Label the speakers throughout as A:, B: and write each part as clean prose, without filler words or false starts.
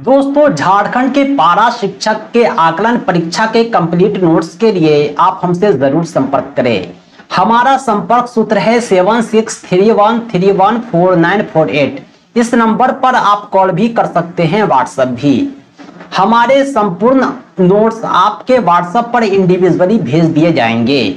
A: दोस्तों, झारखंड के पारा शिक्षक के आकलन परीक्षा के कंप्लीट नोट्स के लिए आप हमसे जरूर संपर्क करें। हमारा संपर्क सूत्र है 7631314948। इस नंबर पर आप कॉल भी कर सकते हैं, व्हाट्सएप भी। हमारे संपूर्ण नोट्स आपके व्हाट्सएप पर इंडिविजुअली भेज दिए जाएंगे।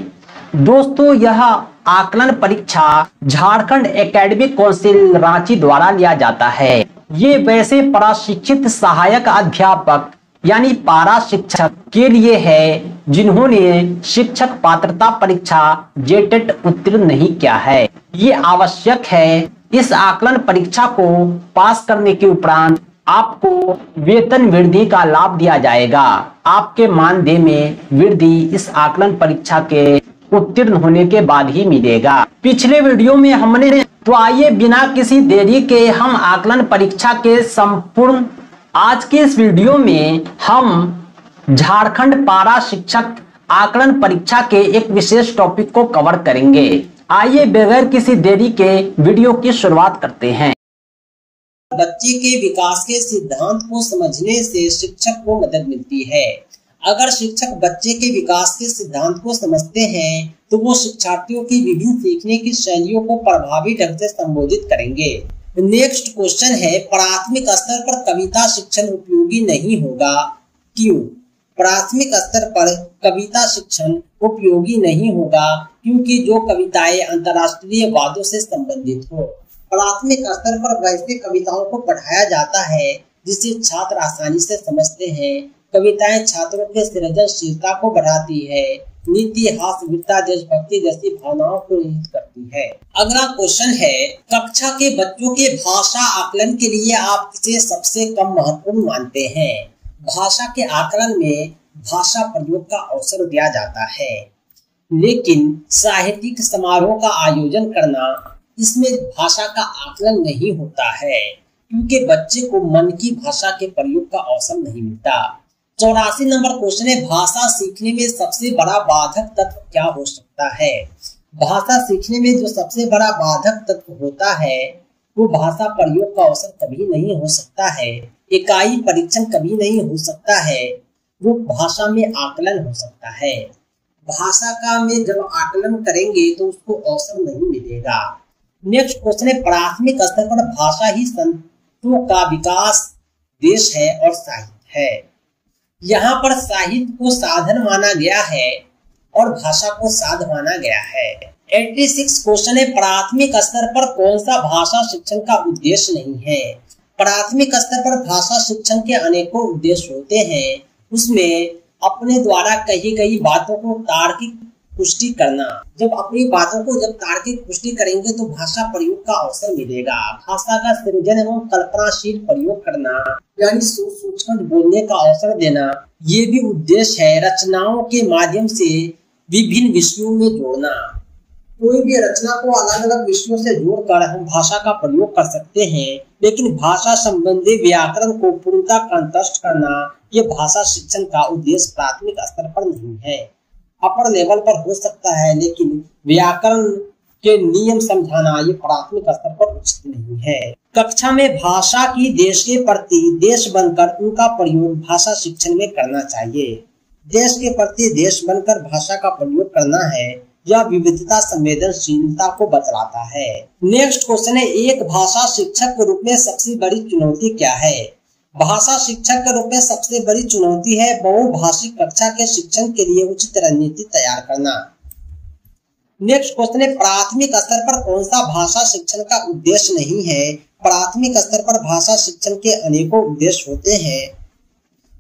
A: दोस्तों, यह आकलन परीक्षा झारखंड एकेडमिक काउंसिल रांची द्वारा लिया जाता है। ये वैसे प्रशिक्षित सहायक अध्यापक यानी पारा शिक्षक के लिए है जिन्होंने शिक्षक पात्रता परीक्षा जेटेट उत्तीर्ण नहीं किया है। ये आवश्यक है। इस आकलन परीक्षा को पास करने के उपरांत आपको वेतन वृद्धि का लाभ दिया जाएगा। आपके मानदेय में वृद्धि इस आकलन परीक्षा के उत्तीर्ण होने के बाद ही मिलेगा। पिछले वीडियो में हमने तो आइए बिना किसी देरी के हम आकलन परीक्षा के संपूर्ण आज के इस वीडियो में हम झारखंड पारा शिक्षक आकलन परीक्षा के एक विशेष टॉपिक को कवर करेंगे। आइए बगैर किसी देरी के वीडियो की शुरुआत करते हैं।
B: बच्चे के विकास के सिद्धांत को समझने से शिक्षक को मदद मिलती है। अगर शिक्षक बच्चे के विकास के सिद्धांत को समझते हैं तो वो शिक्षार्थियों की विभिन्न सीखने की शैलियों को प्रभावी ढंग से संबोधित करेंगे। नेक्स्ट क्वेश्चन है, प्राथमिक स्तर पर कविता शिक्षण उपयोगी नहीं होगा, क्यों? प्राथमिक स्तर पर कविता शिक्षण उपयोगी नहीं होगा क्योंकि जो कविताएं अंतर्राष्ट्रीय वादों से संबंधित हो। प्राथमिक स्तर पर वैसे कविताओं को पढ़ाया जाता है जिसे छात्र आसानी से समझते हैं। कविताएं छात्रों के सृजनशीलता को बढ़ाती है, नीति, हास्यवृत्ता, देशभक्ति जैसी भावनाओं को इंगित करती है। अगला क्वेश्चन है, कक्षा के बच्चों के भाषा आकलन के लिए आप किसे सबसे कम महत्वपूर्ण मानते हैं? भाषा के आकलन में भाषा प्रयोग का अवसर दिया जाता है, लेकिन साहित्यिक समारोह का आयोजन करना इसमें भाषा का आकलन नहीं होता है क्योंकि बच्चे को मन की भाषा के प्रयोग का अवसर नहीं मिलता। 84 नंबर क्वेश्चन है, भाषा सीखने में सबसे बड़ा बाधक तत्व क्या हो सकता है? भाषा सीखने में जो सबसे बड़ा बाधक तत्व होता है वो भाषा प्रयोग का अवसर कभी नहीं हो सकता है, इकाई परीक्षण कभी नहीं हो सकता है, वो भाषा में आकलन हो सकता है। भाषा का में जब आकलन करेंगे तो उसको अवसर नहीं मिलेगा। नेक्स्ट क्वेश्चन है, प्राथमिक स्तर पर भाषा ही संतों का विकास देश है और साहित्य है। यहाँ पर साहित्य को साधन माना गया है और भाषा को साध माना गया है। 86 क्वेश्चन है, प्राथमिक स्तर पर कौन सा भाषा शिक्षण का उद्देश्य नहीं है? प्राथमिक स्तर पर भाषा शिक्षण के अनेकों उद्देश्य होते हैं। उसमें अपने द्वारा कही गई बातों को तार्किक पुष्टि करना। जब अपनी बातों को जब तार्किक पुष्टि करेंगे तो भाषा प्रयोग का अवसर मिलेगा। भाषा का सृजन एवं कल्पनाशील प्रयोग करना यानी सोच बोलने का अवसर देना, ये भी उद्देश्य है। रचनाओं के माध्यम से विभिन्न विषयों में जोड़ना। कोई भी रचना को अलग अलग विषयों से जोड़कर हम भाषा का प्रयोग कर सकते हैं, लेकिन भाषा संबंधी व्याकरण को पूर्णतः कंठस्थ करना ये भाषा शिक्षण का उद्देश्य प्राथमिक स्तर पर नहीं है। अपर लेवल पर हो सकता है, लेकिन व्याकरण के नियम समझाना ये प्राथमिक स्तर पर उचित नहीं है। कक्षा में भाषा की देश के प्रति देश बनकर उनका प्रयोग भाषा शिक्षण में करना चाहिए। देश के प्रति देश बनकर भाषा का प्रयोग करना है, यह विविधता संवेदनशीलता को बतलाता है। नेक्स्ट क्वेश्चन है, एक भाषा शिक्षक के रूप में सबसे बड़ी चुनौती क्या है? भाषा शिक्षक के रूप में सबसे बड़ी चुनौती है बहुभाषिक कक्षा के शिक्षण के लिए उचित रणनीति तैयार करना। नेक्स्ट क्वेश्चन है, प्राथमिक स्तर पर कौन सा भाषा शिक्षण का उद्देश्य नहीं है? प्राथमिक स्तर पर भाषा शिक्षण के अनेकों उद्देश्य होते हैं।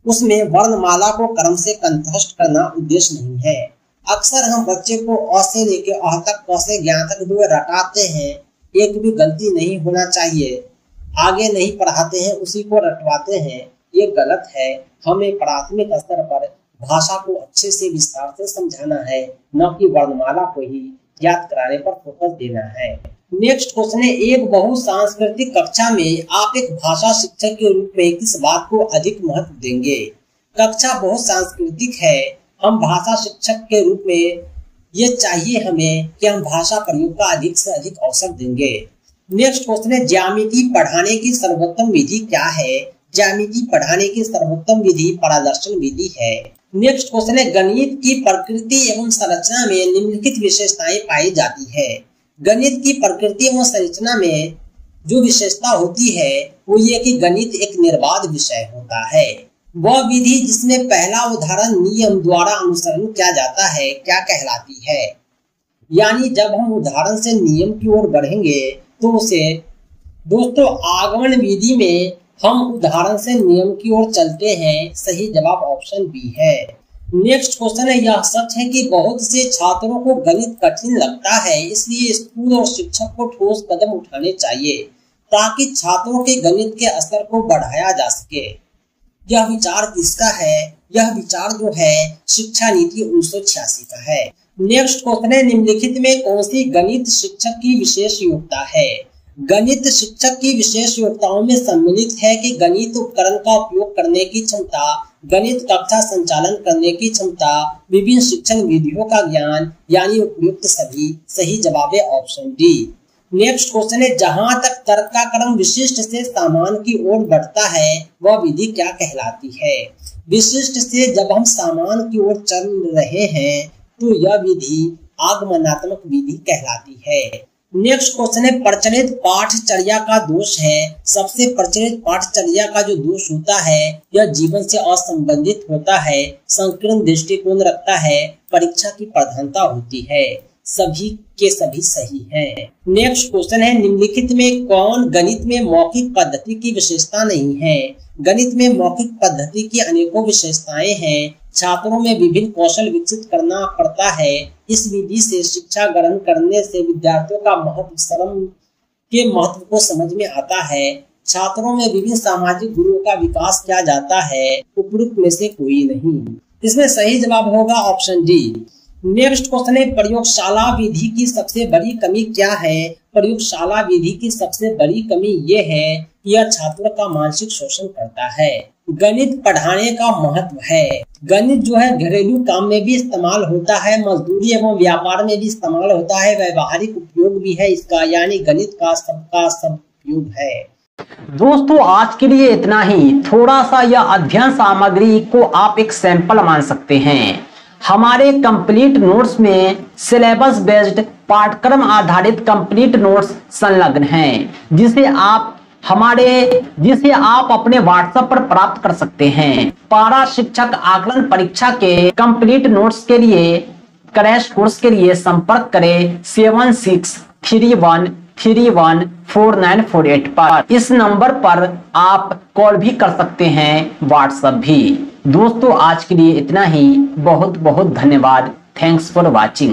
B: उसमें वर्णमाला को क्रम से कंठस्थ करना उद्देश्य नहीं है। अक्सर हम बच्चे को अ से लेके अ तक, क से ज्ञ तक जो रटाते हैं, एक भी गलती नहीं होना चाहिए। आगे नहीं पढ़ाते हैं, उसी को रटवाते हैं, ये गलत है। हमें प्राथमिक स्तर पर भाषा को अच्छे से विस्तार से समझाना है, न कि वर्णमाला को ही याद कराने पर फोकस देना है। नेक्स्ट क्वेश्चन है, एक बहुसांस्कृतिक कक्षा में आप एक भाषा शिक्षक के रूप में किस बात को अधिक महत्व देंगे? कक्षा बहुत सांस्कृतिक है, हम भाषा शिक्षक के रूप में ये चाहिए हमें कि हम भाषा प्रयोग का अधिक से अधिक अवसर देंगे। नेक्स्ट क्वेश्चन है, ज्यामिति पढ़ाने की सर्वोत्तम विधि क्या है? ज्यामिति पढ़ाने की सर्वोत्तम विधि परादर्शन विधि है। नेक्स्ट क्वेश्चन है, गणित की प्रकृति एवं संरचना में निम्नलिखित विशेषताएं पाई जाती है। गणित की प्रकृति एवं संरचना में जो विशेषता होती है वो ये कि गणित एक निर्बाध विषय होता है। वह विधि जिसमें पहला उदाहरण नियम द्वारा अनुसरण किया जाता है क्या कहलाती है। यानी जब हम उदाहरण से नियम की ओर बढ़ेंगे तो उसे दोस्तों आगमन विधि में हम उदाहरण से नियम की ओर चलते हैं। सही जवाब ऑप्शन बी है। नेक्स्ट क्वेश्चन है, यह सच है कि बहुत से छात्रों को गणित कठिन लगता है, इसलिए स्कूल और शिक्षक को ठोस कदम उठाने चाहिए ताकि छात्रों के गणित के असर को बढ़ाया जा सके। यह विचार किसका है? यह विचार जो है शिक्षा नीति 1986 का है। नेक्स्ट क्वेश्चन है, निम्नलिखित में कौन सी गणित शिक्षक की विशेष योग्यता है। गणित शिक्षक की विशेष योग्यताओं में सम्मिलित है कि गणित उपकरण का उपयोग करने की क्षमता, गणित कक्षा संचालन करने की क्षमता, विभिन्न शिक्षण विधियों का ज्ञान, यानी उपयुक्त सभी। सही जवाब है ऑप्शन डी। नेक्स्ट क्वेश्चन है, जहां तक तर्क का क्रम विशिष्ट से सामान्य की ओर बढ़ता है वह विधि क्या कहलाती है। विशिष्ट से जब हम सामान्य की ओर चल रहे हैं तो यह विधि आगमनात्मक विधि कहलाती है। नेक्स्ट क्वेश्चन है, प्रचलित पाठचर्या का दोष है। सबसे प्रचलित पाठचर्या का जो दोष होता है यह जीवन से असंबंधित होता है, संकीर्ण दृष्टिकोण रखता है, परीक्षा की प्रधानता होती है। सभी के सभी सही हैं। नेक्स्ट क्वेश्चन है, निम्नलिखित में कौन गणित में मौखिक पद्धति की विशेषता नहीं है। गणित में मौखिक पद्धति की अनेकों विशेषताएं हैं। छात्रों में विभिन्न कौशल विकसित करना पड़ता है। इस विधि से शिक्षा ग्रहण करने से विद्यार्थियों का महत्व श्रम के महत्व को समझ में आता है। छात्रों में विभिन्न सामाजिक गुणों का विकास किया जाता है। उपरोक्त में से कोई नहीं। इसमें सही जवाब होगा ऑप्शन डी। नेक्स्ट क्वेश्चन है, प्रयोगशाला विधि की सबसे बड़ी कमी क्या है। प्रयोगशाला विधि की सबसे बड़ी कमी ये है कि यह छात्रों का मानसिक शोषण करता है। गणित पढ़ाने का महत्व है। गणित जो है घरेलू काम में भी इस्तेमाल होता है, मजदूरी एवं व्यापार में भी इस्तेमाल होता है, व्यवहारिक उपयोग भी है इसका, यानी गणित का सबका सब उपयोग है।
A: दोस्तों आज के लिए इतना ही। थोड़ा सा यह अध्ययन सामग्री को आप एक सैंपल मान सकते हैं। हमारे कंप्लीट नोट्स में सिलेबस बेस्ड पाठ्यक्रम आधारित कंप्लीट नोट्स संलग्न हैं, जिसे आप अपने व्हाट्सएप पर प्राप्त कर सकते हैं। पारा शिक्षक आकलन परीक्षा के कंप्लीट नोट्स के लिए क्रैश कोर्स के लिए संपर्क करें 7631314948 पर। इस नंबर पर आप कॉल भी कर सकते हैं, व्हाट्सएप भी। दोस्तों आज के लिए इतना ही। बहुत बहुत धन्यवाद। Thanks for watching.